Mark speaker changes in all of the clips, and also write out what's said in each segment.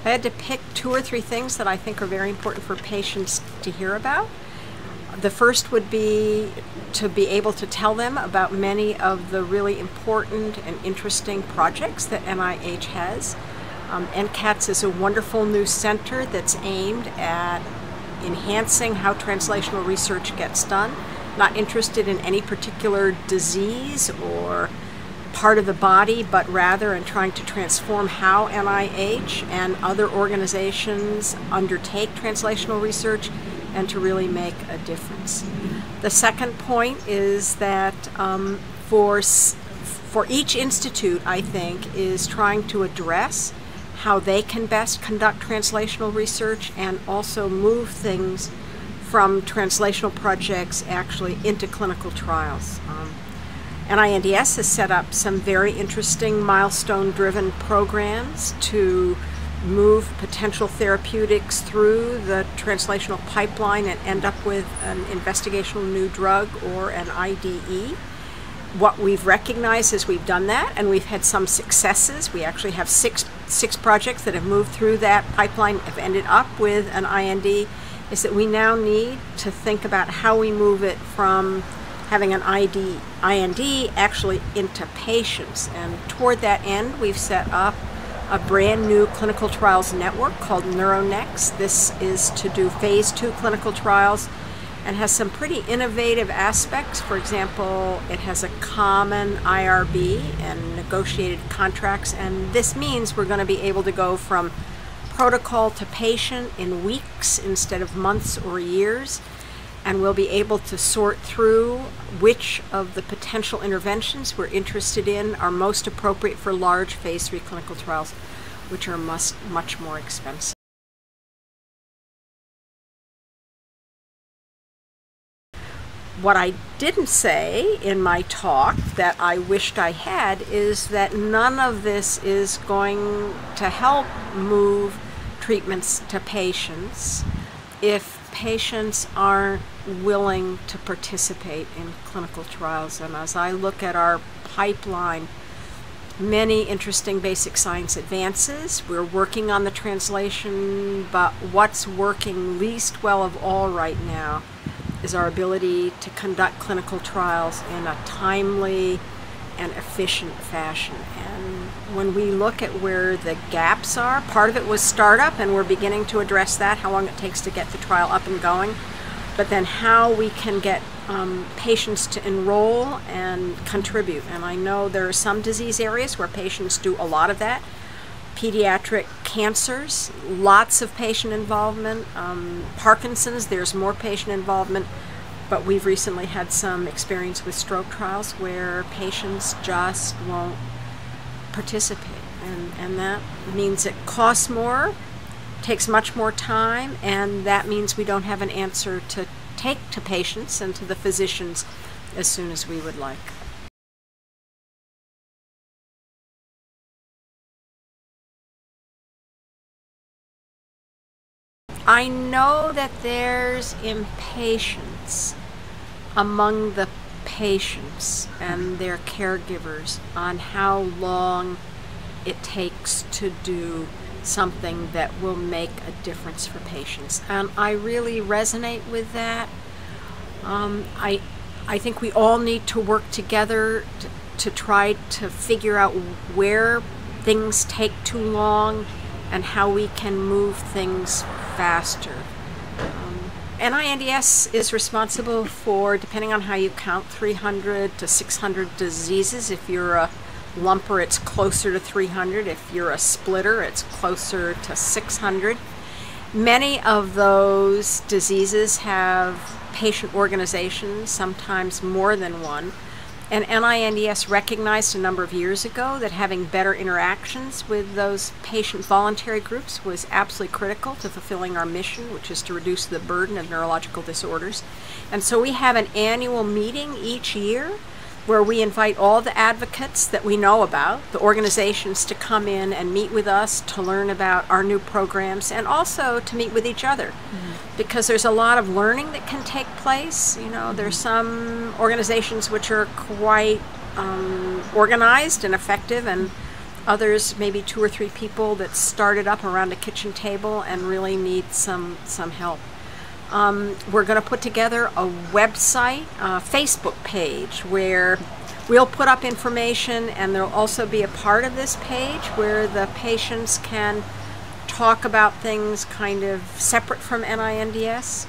Speaker 1: I had to pick 2 or 3 things that I think are very important for patients to hear about. The first would be to be able to tell them about many of the really important and interesting projects that NIH has. NCATS is a wonderful new center that's aimed at enhancing how translational research gets done, not interested in any particular disease or part of the body, but rather in trying to transform how NIH and other organizations undertake translational research and to really make a difference. The second point is that for each institute, I think, is trying to address how they can best conduct translational research and also move things from translational projects actually into clinical trials. NINDS has set up some very interesting milestone-driven programs to move potential therapeutics through the translational pipeline and end up with an investigational new drug or an IDE. What we've recognized is we've done that, and we've had some successes. We actually have six projects that have moved through that pipeline, have ended up with an IND, is that we now need to think about how we move it from having an IND actually into patients. And toward that end, we've set up a brand new clinical trials network called Neurological. This is to do phase 2 clinical trials and has some pretty innovative aspects. For example, it has a common IRB and negotiated contracts, and this means we're going to be able to go from protocol to patient in weeks instead of months or years, and we'll be able to sort through which of the potential interventions we're interested in are most appropriate for large phase 3 clinical trials, which are much more expensive. What I didn't say in my talk that I wished I had is that none of this is going to help move treatments to patients if patients aren't willing to participate in clinical trials. And as I look at our pipeline, many interesting basic science advances. We're working on the translation, but what's working least well of all right now is our ability to conduct clinical trials in a timely and efficient fashion. And when we look at where the gaps are, part of it was startup, and we're beginning to address that, how long it takes to get the trial up and going, but then how we can get patients to enroll and contribute. And I know there are some disease areas where patients do a lot of that. Pediatric cancers, lots of patient involvement. Parkinson's, there's more patient involvement, but we've recently had some experience with stroke trials where patients just won't participate. And that means it costs more, takes much more time, and that means we don't have an answer to take to patients and to the physicians as soon as we would like. I know that there's impatience among the patients and their caregivers on how long it takes to do something that will make a difference for patients. And I really resonate with that. I think we all need to work together to try to figure out where things take too long and how we can move things faster. NINDS is responsible for, depending on how you count, 300 to 600 diseases. If you're a lumper, it's closer to 300. If you're a splitter, it's closer to 600. Many of those diseases have patient organizations, sometimes more than one. And NINDS recognized a number of years ago that having better interactions with those patient voluntary groups was absolutely critical to fulfilling our mission, which is to reduce the burden of neurological disorders. And so we have an annual meeting each year where we invite all the advocates that we know about, the organizations, to come in and meet with us to learn about our new programs and also to meet with each other. Mm-hmm. Because there's a lot of learning that can take place. You know, there's some organizations which are quite organized and effective, and Others, maybe 2 or 3 people that started up around a kitchen table and really need some help. We're going to put together a website, a Facebook page, where we'll put up information, and there'll also be a part of this page where the patients can talk about things kind of separate from NINDS.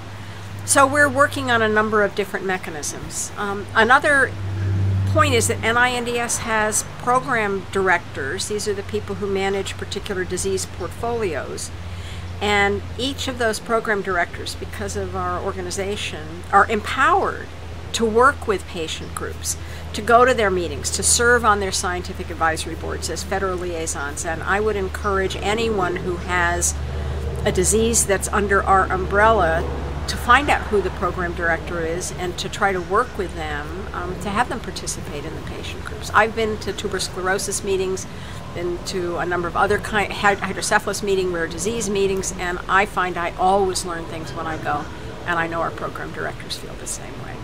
Speaker 1: So we're working on a number of different mechanisms. Another point is that NINDS has program directors. These are the people who manage particular disease portfolios. And each of those program directors, because of our organization, are empowered to work with patient groups, to go to their meetings, to serve on their scientific advisory boards as federal liaisons. And I would encourage anyone who has a disease that's under our umbrella to find out who the program director is and to try to work with them, to have them participate in the patient groups. I've been to tuberous sclerosis meetings, been to a number of other hydrocephalus meetings, rare disease meetings, and I find I always learn things when I go, and I know our program directors feel the same way.